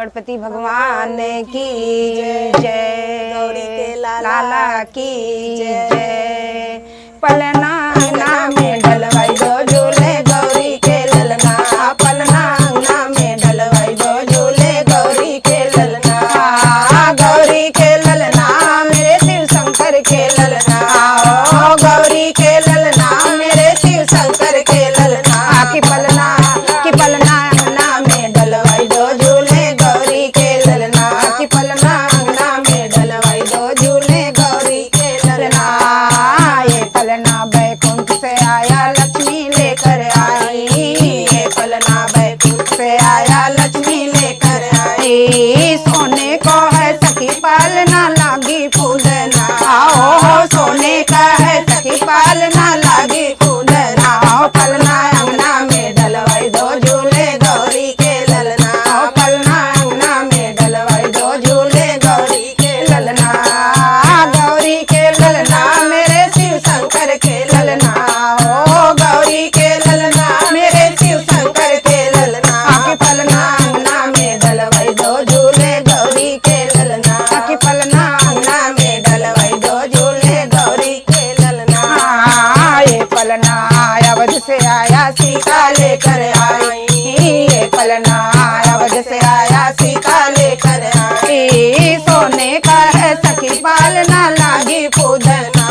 गणपति भगवान की जय, गौरी के लाला की जय। पलना अंगना में डलवाई दो झूले गौरी के ललना, पलना अंगना में डलवाई दो झूले गौरी के ललना, गौरी के ललना मेरे शिव शंकर के ललना, ओ गौरी के ललना मेरे शिव शंकर के ललना, की पलना अंगना में डलवाई दो झूले गौरी के ललना, की पलना अंगना में डलवाई दो झूले गौरी के ललना। ये पलना बैकुंठ से आया लक्ष्मी लेकर आई, ये पलना बैकुंठ से आया लक्ष्मी लेकर आई, सोने को है सखी पालना लागी फूलना, आओ सोने का है सखी पालना लागी फूलना, पलना अंगना में डलवाई दो झूले गौरी के ललना, पलना अंगना में डलवाई दो झूले गौरी के ललना, गौरी के ललना मेरे शिव शंकर के ललना, ओ गौरी के ललना मेरे शिव शंकर के ललना, की पलना अंगना में डलवाई दो झूले गौरी के ललना, की पलना अंगना में डलवाई दो झूले गौरी के ललना। ये पलना अवध से आया सीता लेकर आई, ये पलना अवध से आया सीता लेकर आई, सोने का है सखी पालना लागी पूजना,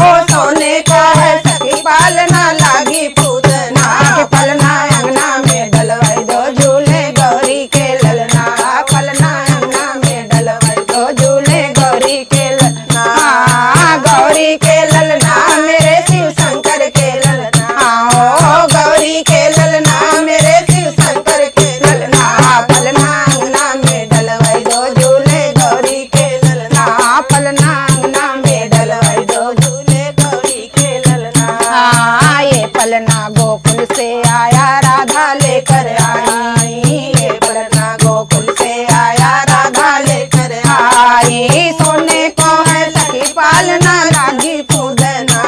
हो सोने का है सखी पालना लागी पूजना, के पलना अंगना में डलवाई दो झूले गौरी के ललना, पलना अंगना में डलवाई दो झूले गौरी के ललना, गौरी के ललना मेरे शिव शंकर के ललना, ओ गौरी के ललना मेरे शिव शंकर के ललना, पलना अंगना में डलवाई दो झूले गौरी के ललना, पलना अंगना में डलवाई दो झूले गौरी के ललना। ये पलना गोकुल से आया राधा लेकर आई, ये पलना गोकुल से आया राधा लेकर आई, सोने को है सखी पालना लागी पूजना,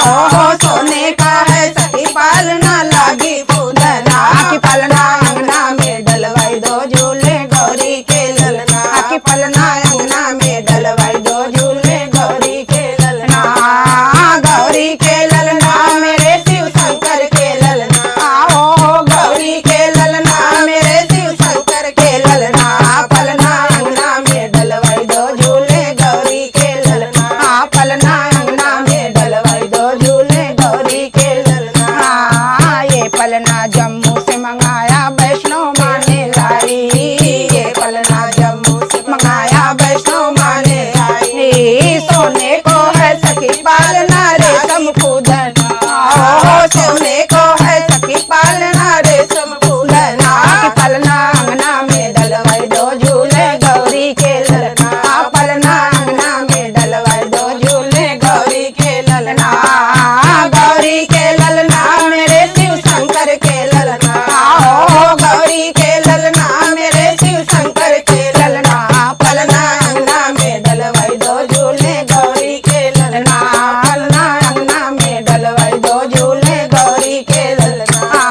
ओ सोने का है सखी पालना लागी पूजना, की पलना अंगना में डलवाई दो झूले गौरी के ललना, की पलना अंगना में डलवाई दो झूले गौरी के ललना, गौरी के ललना मेरे शिव शंकर के ललना, ओ गौरी के ललना मेरे शिव शंकर के ललना, पलना अंगना में डलवाई दो झूले गौरी के ललना, पलना अंगना में डलवाई दो झूले गौरी के ललना। ये पलना जम्मू से मंगाया वैष्णो माने लाई, ये पलना जम्मू से मंगाया वैष्णो माने लाई, सोने को है सखी पालना रेशम फूलना, ओ सोने को है सखी पालना रेशम फूलना, की पलना अंगना में डलवाई दो झूले गौरी के ललना, पलना अंगना में डलवाई दो झूले गौरी के ललना, गौरी के ललना मेरे शिव शंकर के ललना, ओ गौरी के ललना मेरे शिव शंकर के ललना, पलना अंगना में डलवाई दो झूले गौरी के ललना, पलना अंगना में डलवाई दो झूले गौरी के ललना।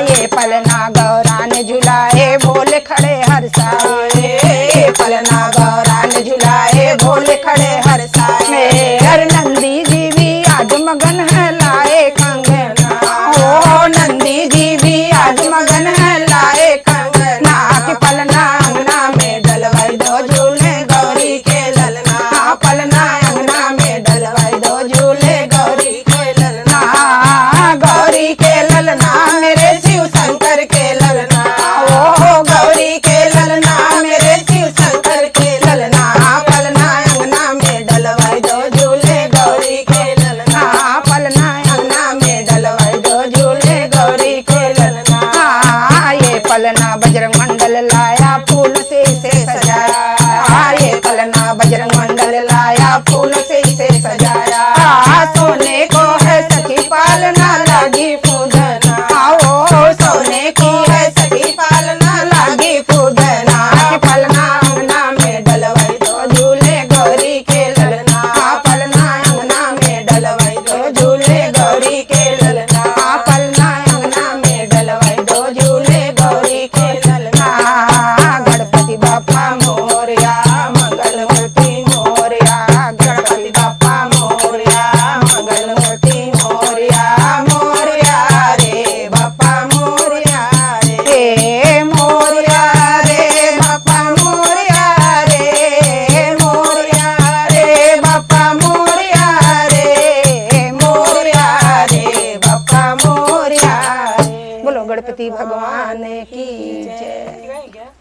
ये पलना गौरान झुलाए भोले खड़े हर साए, ये पलना गौरान झुलाए भोले खड़े हर साए, हर नंदी जी भी आज मगन है लाए कंगना, ओ नंदी जी भी आज मगन है लाए कंगना, की पलना अंगना में डलवाई दो झूले गौरी के ललना, पलना अंगना में डलवाई दो झूले गौरी के ललना, गौरी के ललना मेरे शिव शंकर के ललना, ओ गौरी के ललना मेरे शिव शंकर के ललना, पलना अंगना में डलवाई दो झूले गौरी के ललना, पलना अंगना में डलवाई दो झूले गौरी के ललना। ये पलना बजरंग मंडल लाया फूल से इसे सजाया, ये पलना बजरंग मंडल लाया फूल से इसे सजाया, सोने को है सखी पालना लागी पूजना, आओ सोने की है सखी पालना लागी पूजना, की पलना अंगना में डलवाई दो झूले गौरी के ललना, पलना अंगना में डलवाई दो झूले गौरी के ललना, पलना अंगना में डलवाई दो झूले गौरी के ललना। गणपति गणपति भगवान की जय।